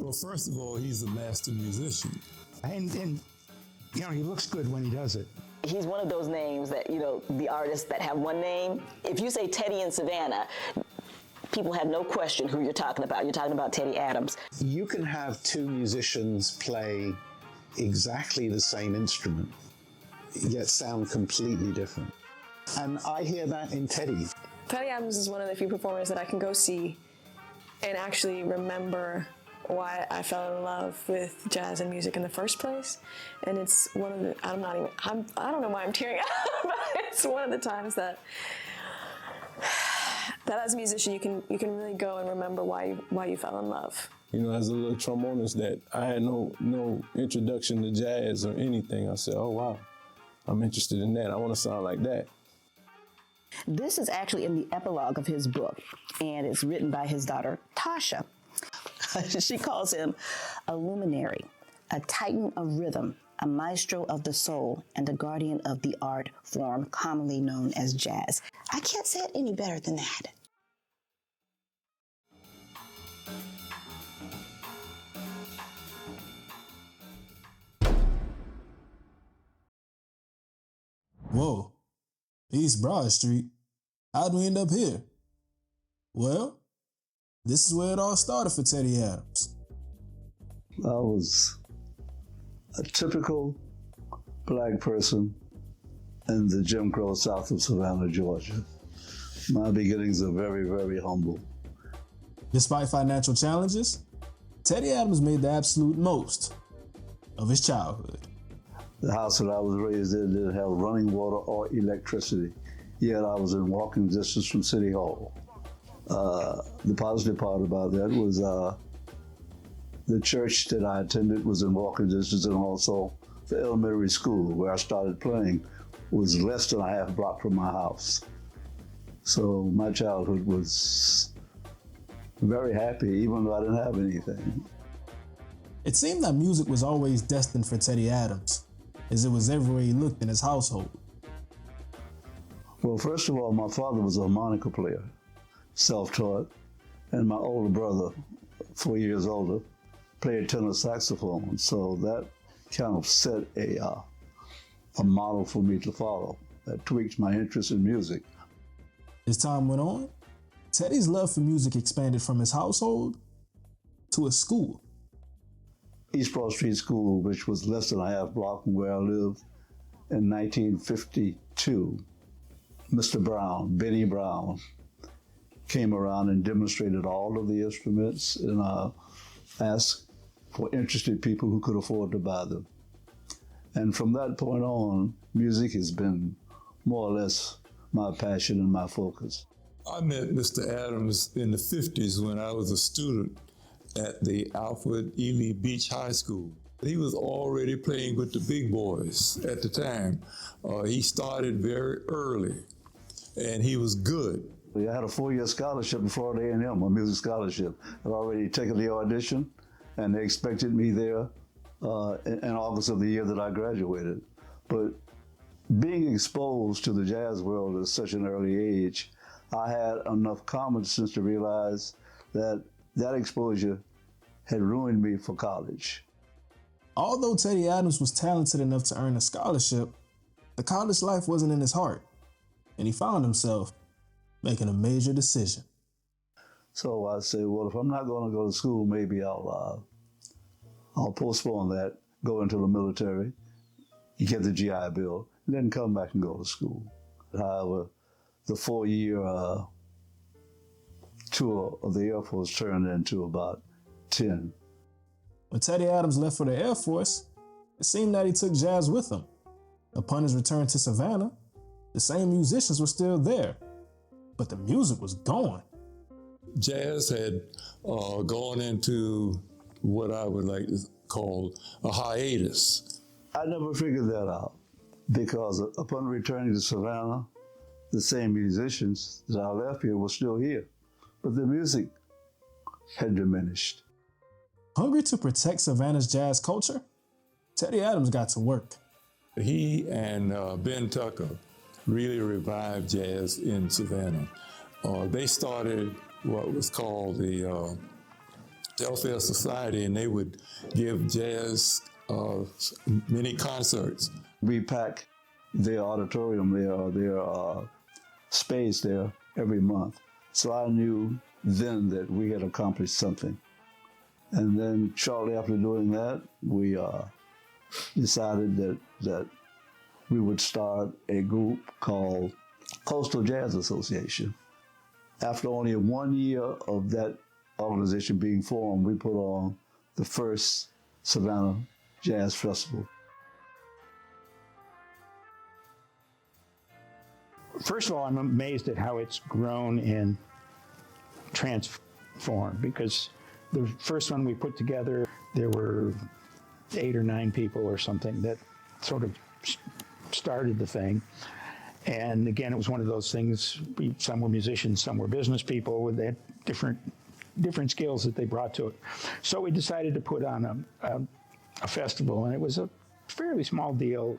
Well, first of all, he's a master musician. And you know, he looks good when he does it. He's one of those names that, you know, the artists that have one name. If you say Teddy and Savannah, people have no question who you're talking about. You're talking about Teddy Adams. You can have two musicians play exactly the same instrument, yet sound completely different. And I hear that in Teddy. Teddy Adams is one of the few performers that I can go see and actually remember why I fell in love with jazz and music in the first place. And it's one of the, I don't know why I'm tearing up, but it's one of the times that as a musician you can really go and remember why you fell in love. You know, as a little trombonist that I had no introduction to jazz or anything, I said, oh wow, I'm interested in that. I want to sound like that. This is actually in the epilogue of his book, and it's written by his daughter, Tasha. She calls him a luminary, a titan of rhythm, a maestro of the soul, and a guardian of the art form commonly known as jazz. I can't say it any better than that. Whoa, East Broad Street. How'd we end up here? Well, this is where it all started for Teddy Adams. I was a typical black person in the Jim Crow South of Savannah, Georgia. My beginnings are very, very humble. Despite financial challenges, Teddy Adams made the absolute most of his childhood. The house that I was raised in didn't have running water or electricity, yet I was in walking distance from City Hall. The positive part about that was the church that I attended was in walking distance, and also the elementary school where I started playing was less than a half block from my house. So my childhood was very happy, even though I didn't have anything. It seemed that music was always destined for Teddy Adams, as it was everywhere he looked in his household. Well, first of all, my father was a harmonica player, self-taught, and my older brother, 4 years older, played tenor saxophone. So that kind of set a model for me to follow that tweaked my interest in music. As time went on, Teddy's love for music expanded from his household to his school. East Broad Street School, which was less than a half block from where I lived, in 1952. Mr. Brown, Benny Brown, came around and demonstrated all of the instruments and asked for interested people who could afford to buy them. And from that point on, music has been more or less my passion and my focus. I met Mr. Adams in the 50s when I was a student at the Alfred Ely Beach High School. He was already playing with the big boys at the time. He started very early, and he was good. I had a 4-year scholarship at Florida A&M, a music scholarship. I'd already taken the audition, and they expected me there in August of the year that I graduated. But being exposed to the jazz world at such an early age, I had enough common sense to realize that that exposure had ruined me for college. Although Teddy Adams was talented enough to earn a scholarship, the college life wasn't in his heart, and he found himself making a major decision. So I said, well, if I'm not going to go to school, maybe I'll postpone that, go into the military, get the GI Bill, and then come back and go to school. However, the 4-year tour of the Air Force turned into about 10. When Teddy Adams left for the Air Force, it seemed that he took jazz with him. Upon his return to Savannah, the same musicians were still there, but the music was gone. Jazz had gone into what I would like to call a hiatus. I never figured that out because upon returning to Savannah, the same musicians that I left here were still here, but the music had diminished. Hungry to protect Savannah's jazz culture, Teddy Adams got to work. He and Ben Tucker really revived jazz in Savannah. They started what was called the welfare society, and they would give jazz mini concerts. We pack their auditorium there, or their space there every month. So I knew then that we had accomplished something. And then shortly after doing that, we decided that we would start a group called Coastal Jazz Association. After only 1 year of that organization being formed, we put on the first Savannah Jazz Festival. First of all, I'm amazed at how it's grown and transformed, because the first one we put together, there were 8 or 9 people or something that sort of started the thing. And again, it was one of those things, some were musicians, some were business people with that different skills that they brought to it. So we decided to put on a festival, and it was a fairly small deal.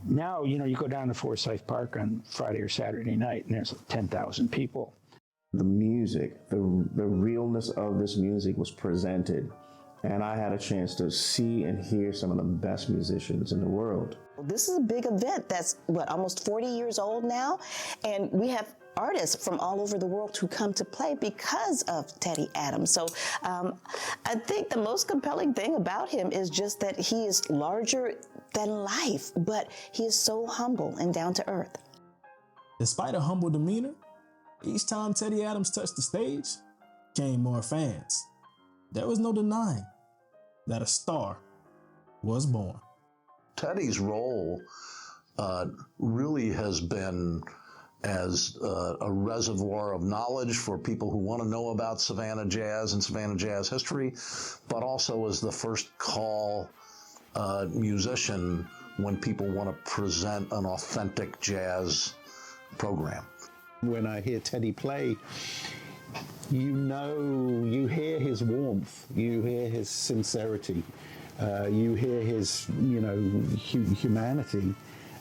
Now, you go down to Forsyth Park on Friday or Saturday night, and there's 10,000 people. The music, the realness of this music was presented, and I had a chance to see and hear some of the best musicians in the world. This is a big event that's, almost 40 years old now, and we have artists from all over the world who come to play because of Teddy Adams. So I think the most compelling thing about him is just that he is larger than life, but he is so humble and down to earth. Despite a humble demeanor, each time Teddy Adams touched the stage, came more fans. There was no denying that a star was born. Teddy's role really has been as a reservoir of knowledge for people who want to know about Savannah jazz and Savannah jazz history, but also as the first call musician when people want to present an authentic jazz program. When I hear Teddy play, you hear his warmth, you hear his sincerity, you hear his, humanity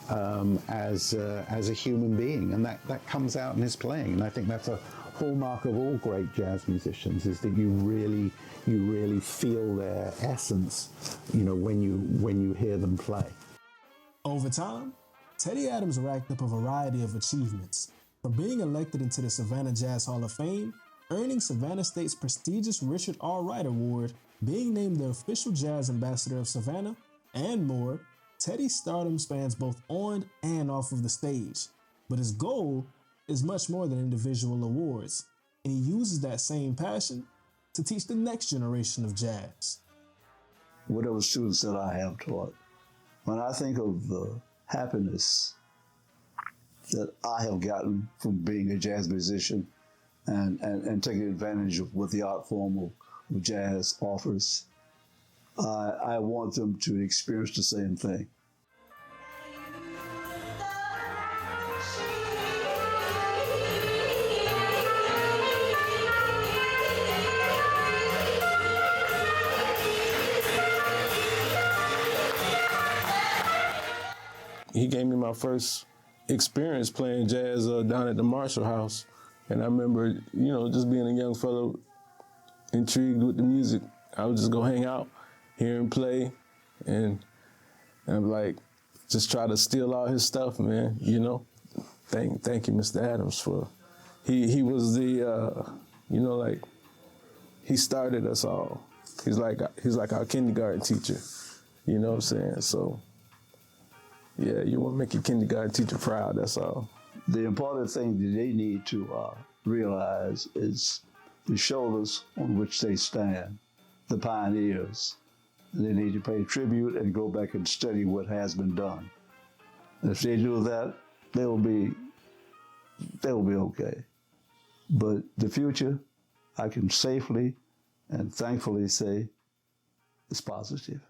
as a human being, and that comes out in his playing. And I think that's a hallmark of all great jazz musicians, is that you really feel their essence, when you hear them play. Over time, Teddy Adams racked up a variety of achievements, from being elected into the Savannah Jazz Hall of Fame, earning Savannah State's prestigious Richard R. Wright Award, being named the official jazz ambassador of Savannah, and more. Teddy's stardom spans both on and off of the stage, but his goal is much more than individual awards, and he uses that same passion to teach the next generation of jazz. Whatever students that I have taught, when I think of the happiness that I have gotten from being a jazz musician and taking advantage of what the art form of jazz offers, I want them to experience the same thing. He gave me my first experience playing jazz down at the Marshall House. And I remember, just being a young fellow, intrigued with the music. I would just go hang out, hear him play, and I'm like, just try to steal all his stuff, man, Thank you, Mr. Adams, for, he was the, he started us all. He's like our kindergarten teacher, you know what I'm saying? So, yeah, you want to make your kindergarten teacher proud, that's all. The important thing that they need to realize is the shoulders on which they stand, the pioneers. They need to pay tribute and go back and study what has been done. And if they do that, they'll be okay. But the future, I can safely and thankfully say, is positive.